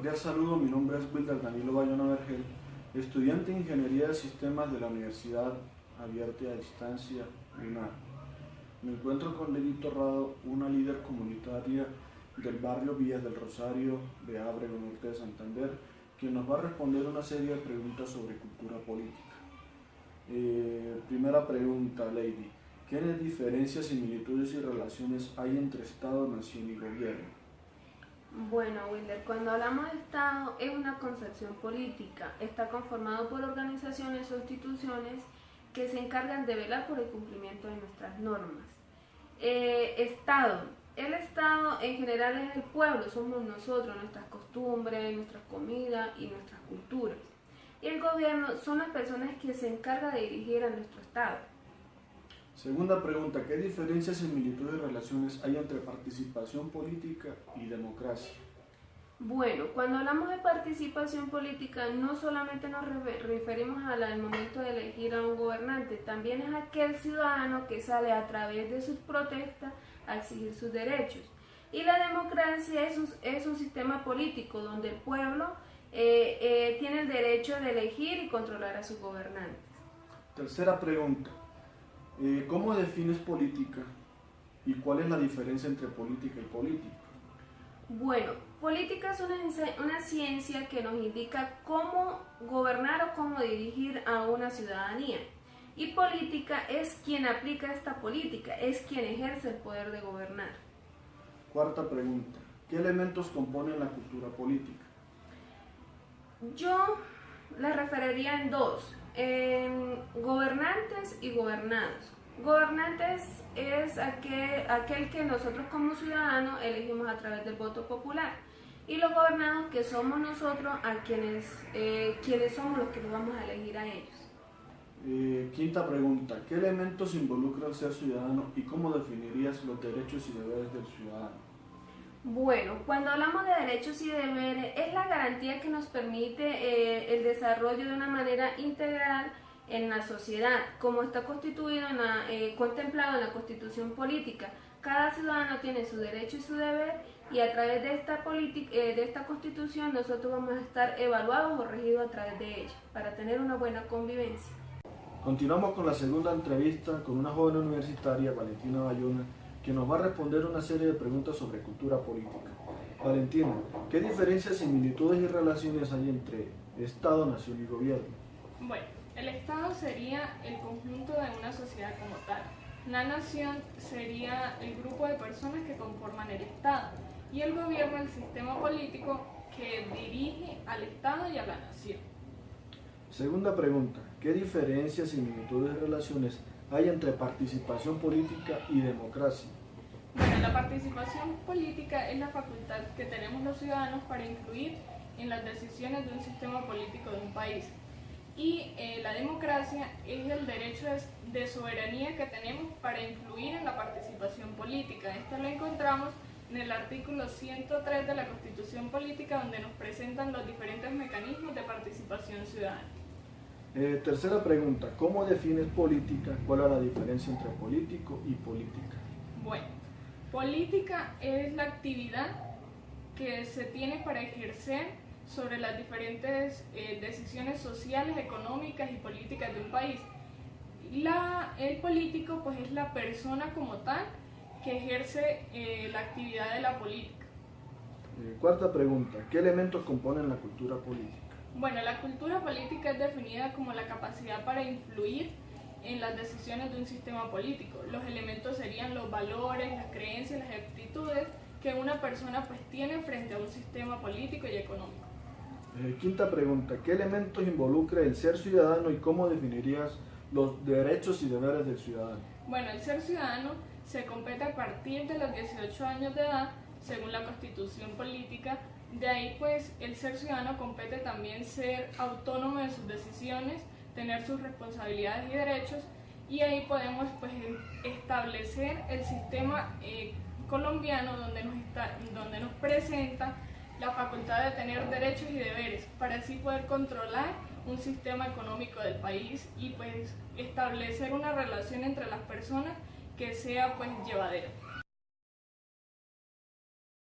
cordial saludo, mi nombre es Wilder Danilo Bayona Vergel, estudiante de Ingeniería de Sistemas de la Universidad Abierta y a Distancia, UNAM. Me encuentro con Lady Torrado, una líder comunitaria del barrio Villas del Rosario de Ábrego, norte de Santander, quien nos va a responder una serie de preguntas sobre cultura política. Primera pregunta, Lady. ¿Qué diferencias, similitudes y relaciones hay entre Estado, nación y gobierno? Bueno, Wilder, cuando hablamos de Estado es una concepción política. Está conformado por organizaciones o instituciones que se encargan de velar por el cumplimiento de nuestras normas. Estado. El Estado en general es el pueblo, somos nosotros, nuestras costumbres, nuestras comidas y nuestras culturas. Y el gobierno son las personas que se encargan de dirigir a nuestro Estado. Segunda pregunta, ¿qué diferencias, similitudes y relaciones hay entre participación política y democracia? Bueno, cuando hablamos de participación política no solamente nos referimos al momento de elegir a un gobernante, también es aquel ciudadano que sale a través de sus protestas a exigir sus derechos. Y la democracia es un sistema político donde el pueblo tiene el derecho de elegir y controlar a sus gobernantes. Tercera pregunta, ¿cómo defines política y cuál es la diferencia entre política y político? Bueno, política es una ciencia que nos indica cómo gobernar o cómo dirigir a una ciudadanía. Y política es quien aplica esta política, es quien ejerce el poder de gobernar. Cuarta pregunta, ¿qué elementos componen la cultura política? Yo la referiría en dos, en gobernantes y gobernados. Gobernantes es aquel que nosotros como ciudadanos elegimos a través del voto popular, y los gobernados que somos nosotros a quienes somos los que los vamos a elegir a ellos. Quinta pregunta, ¿qué elementos involucra el ser ciudadano y cómo definirías los derechos y deberes del ciudadano? Bueno, cuando hablamos de derechos y deberes, es la garantía que nos permite el desarrollo de una manera integral en la sociedad, como está constituido contemplado en la Constitución política. Cada ciudadano tiene su derecho y su deber, y a través de esta Constitución nosotros vamos a estar evaluados o regidos a través de ella, para tener una buena convivencia. Continuamos con la segunda entrevista con una joven universitaria, Valentina Bayona, que nos va a responder una serie de preguntas sobre cultura política. Valentina, ¿qué diferencias, similitudes y relaciones hay entre Estado, nación y gobierno? Bueno, el Estado sería el conjunto de una sociedad como tal. La nación sería el grupo de personas que conforman el Estado. Y el gobierno, el sistema político que dirige al Estado y a la nación. Segunda pregunta, ¿qué diferencias, similitudes y relaciones hay entre participación política y democracia? Bueno, la participación política es la facultad que tenemos los ciudadanos para influir en las decisiones de un sistema político de un país. Y la democracia es el derecho de soberanía que tenemos para influir en la participación política. Esto lo encontramos en el artículo 103 de la Constitución Política, donde nos presentan los diferentes mecanismos de participación ciudadana. Tercera pregunta, ¿cómo defines política? ¿Cuál es la diferencia entre político y política? Bueno, política es la actividad que se tiene para ejercer sobre las diferentes decisiones sociales, económicas y políticas de un país. El político pues es la persona como tal que ejerce la actividad de la política. Cuarta pregunta, ¿qué elementos componen la cultura política? Bueno, la cultura política es definida como la capacidad para influir en las decisiones de un sistema político. Los elementos serían los valores, las creencias, las actitudes que una persona pues tiene frente a un sistema político y económico. Quinta pregunta, ¿qué elementos involucra el ser ciudadano y cómo definirías los derechos y deberes del ciudadano? Bueno, el ser ciudadano se compete a partir de los 18 años de edad, según la Constitución política. De ahí pues el ser ciudadano compete también ser autónomo de sus decisiones, tener sus responsabilidades y derechos, y ahí podemos pues establecer el sistema colombiano donde nos presenta la facultad de tener derechos y deberes, para así poder controlar un sistema económico del país y pues establecer una relación entre las personas que sea pues llevadera.